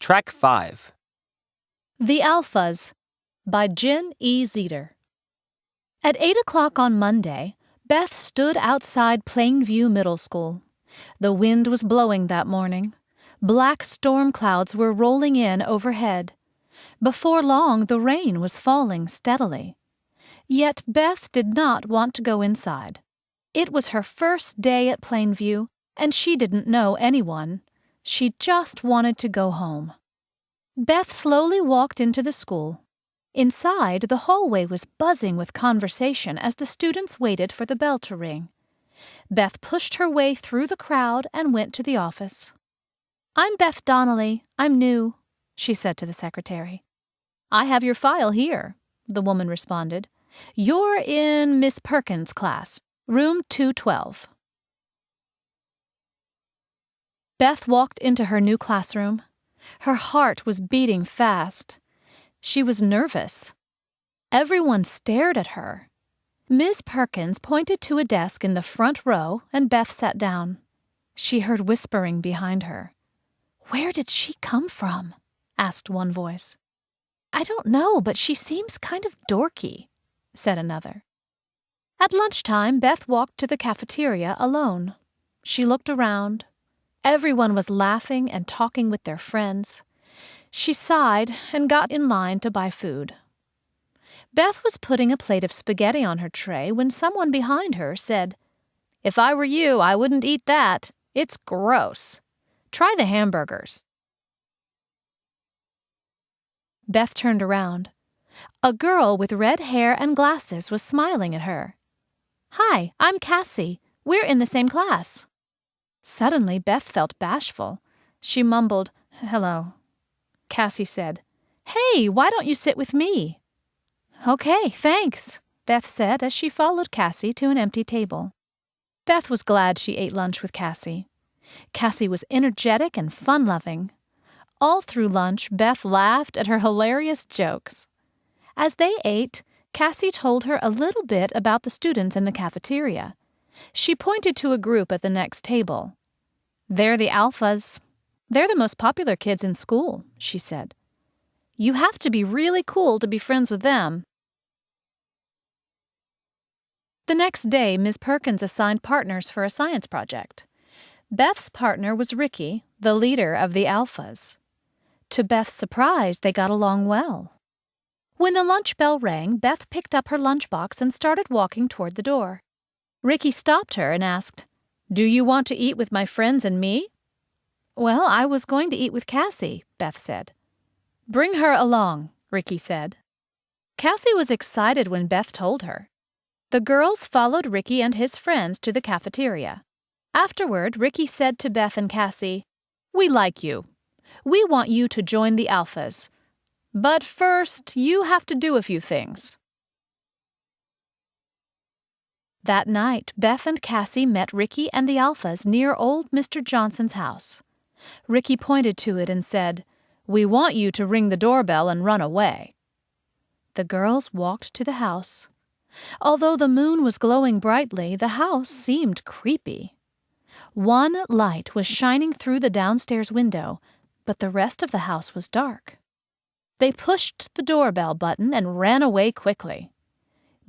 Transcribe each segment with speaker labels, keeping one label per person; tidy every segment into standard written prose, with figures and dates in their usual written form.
Speaker 1: Track 5.
Speaker 2: The Alphas by Jen E. Zeter. At 8 o'clock on Monday, Beth stood outside Plainview Middle School. The wind was blowing that morning. Black storm clouds were rolling in overhead. Before long, the rain was falling steadily. Yet Beth did not want to go inside. It was her first day at Plainview, and she didn't know anyone. She just wanted to go home. Beth slowly walked into the school. Inside, the hallway was buzzing with conversation as the students waited for the bell to ring. Beth pushed her way through the crowd and went to the office. "I'm Beth Donnelly. I'm new," she said to the secretary. "I have your file here," the woman responded. "You're in Miss Perkins' class, room 212. Beth walked into her new classroom. Her heart was beating fast. She was nervous. Everyone stared at her. Miss Perkins pointed to a desk in the front row, and Beth sat down. She heard whispering behind her. "Where did she come from?" asked one voice. "I don't know, but she seems kind of dorky," said another. At lunchtime, Beth walked to the cafeteria alone. She looked around. Everyone was laughing and talking with their friends. She sighed and got in line to buy food. Beth was putting a plate of spaghetti on her tray when someone behind her said, "If I were you, I wouldn't eat that. It's gross. Try the hamburgers." Beth turned around. A girl with red hair and glasses was smiling at her. "Hi, I'm Cassie. We're in the same class." Suddenly, Beth felt bashful. She mumbled, "Hello." Cassie said, "Hey, why don't you sit with me?" "Okay, thanks," Beth said as she followed Cassie to an empty table. Beth was glad she ate lunch with Cassie. Cassie was energetic and fun-loving. All through lunch, Beth laughed at her hilarious jokes. As they ate, Cassie told her a little bit about the students in the cafeteria. She pointed to a group at the next table. "They're the Alphas. They're the most popular kids in school," she said. "You have to be really cool to be friends with them." The next day, Ms. Perkins assigned partners for a science project. Beth's partner was Ricky, the leader of the Alphas. To Beth's surprise, they got along well. When the lunch bell rang, Beth picked up her lunchbox and started walking toward the door. Ricky stopped her and asked, "Do you want to eat with my friends and me?" "Well, I was going to eat with Cassie," Beth said. "Bring her along," Ricky said. Cassie was excited when Beth told her. The girls followed Ricky and his friends to the cafeteria. Afterward, Ricky said to Beth and Cassie, "We like you. We want you to join the Alphas. But first, you have to do a few things." That night, Beth and Cassie met Ricky and the Alphas near old Mr. Johnson's house. Ricky pointed to it and said, "We want you to ring the doorbell and run away." The girls walked to the house. Although the moon was glowing brightly, the house seemed creepy. One light was shining through the downstairs window, but the rest of the house was dark. They pushed the doorbell button and ran away quickly.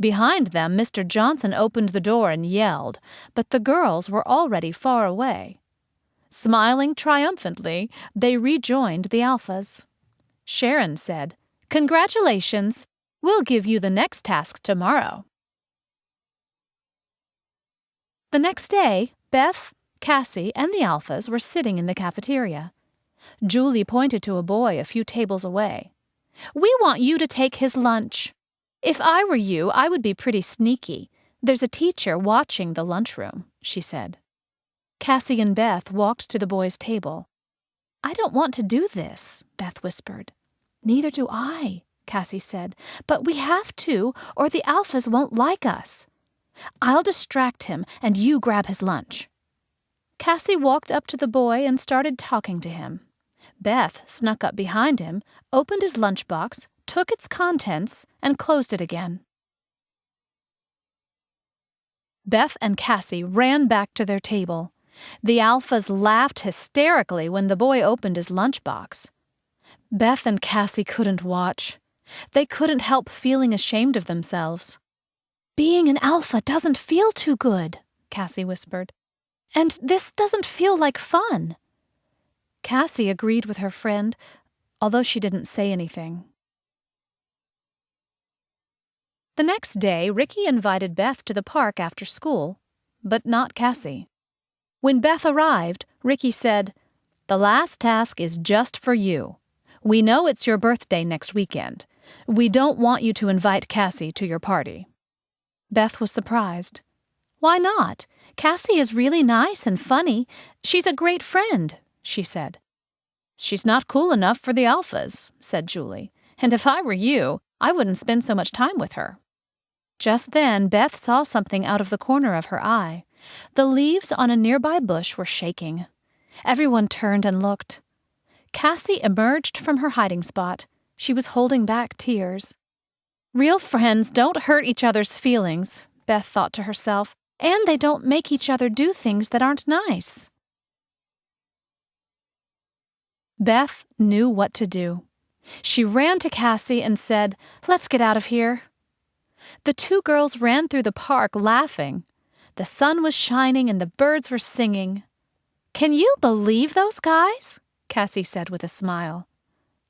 Speaker 2: Behind them, Mr. Johnson opened the door and yelled, but the girls were already far away. Smiling triumphantly, they rejoined the Alphas. Sharon said, "Congratulations! We'll give you the next task tomorrow." The next day, Beth, Cassie, and the Alphas were sitting in the cafeteria. Julie pointed to a boy a few tables away. "We want you to take his lunch. If I were you, I would be pretty sneaky. There's a teacher watching the lunchroom," she said. Cassie and Beth walked to the boy's table. "I don't want to do this," Beth whispered. "Neither do I," Cassie said. "But we have to, or the Alphas won't like us. I'll distract him, and you grab his lunch." Cassie walked up to the boy and started talking to him. Beth snuck up behind him, opened his lunchbox, took its contents, and closed it again. Beth and Cassie ran back to their table. The Alphas laughed hysterically when the boy opened his lunchbox. Beth and Cassie couldn't watch. They couldn't help feeling ashamed of themselves. "Being an alpha doesn't feel too good," Cassie whispered. "And this doesn't feel like fun." Cassie agreed with her friend, although she didn't say anything. The next day, Ricky invited Beth to the park after school, but not Cassie. When Beth arrived, Ricky said, "The last task is just for you. We know it's your birthday next weekend. We don't want you to invite Cassie to your party." Beth was surprised. "Why not? Cassie is really nice and funny. She's a great friend," she said. "She's not cool enough for the alphas," said Julie. "And if I were you, I wouldn't spend so much time with her." Just then, Beth saw something out of the corner of her eye. The leaves on a nearby bush were shaking. Everyone turned and looked. Cassie emerged from her hiding spot. She was holding back tears. "Real friends don't hurt each other's feelings," Beth thought to herself, "and they don't make each other do things that aren't nice." Beth knew what to do. She ran to Cassie and said, "Let's get out of here." The two girls ran through the park laughing. The sun was shining and the birds were singing. "Can you believe those guys?" Cassie said with a smile.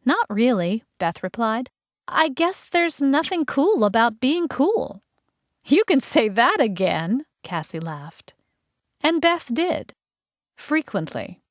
Speaker 2: "Not really," Beth replied. "I guess there's nothing cool about being cool." "You can say that again," Cassie laughed. And Beth did. Frequently.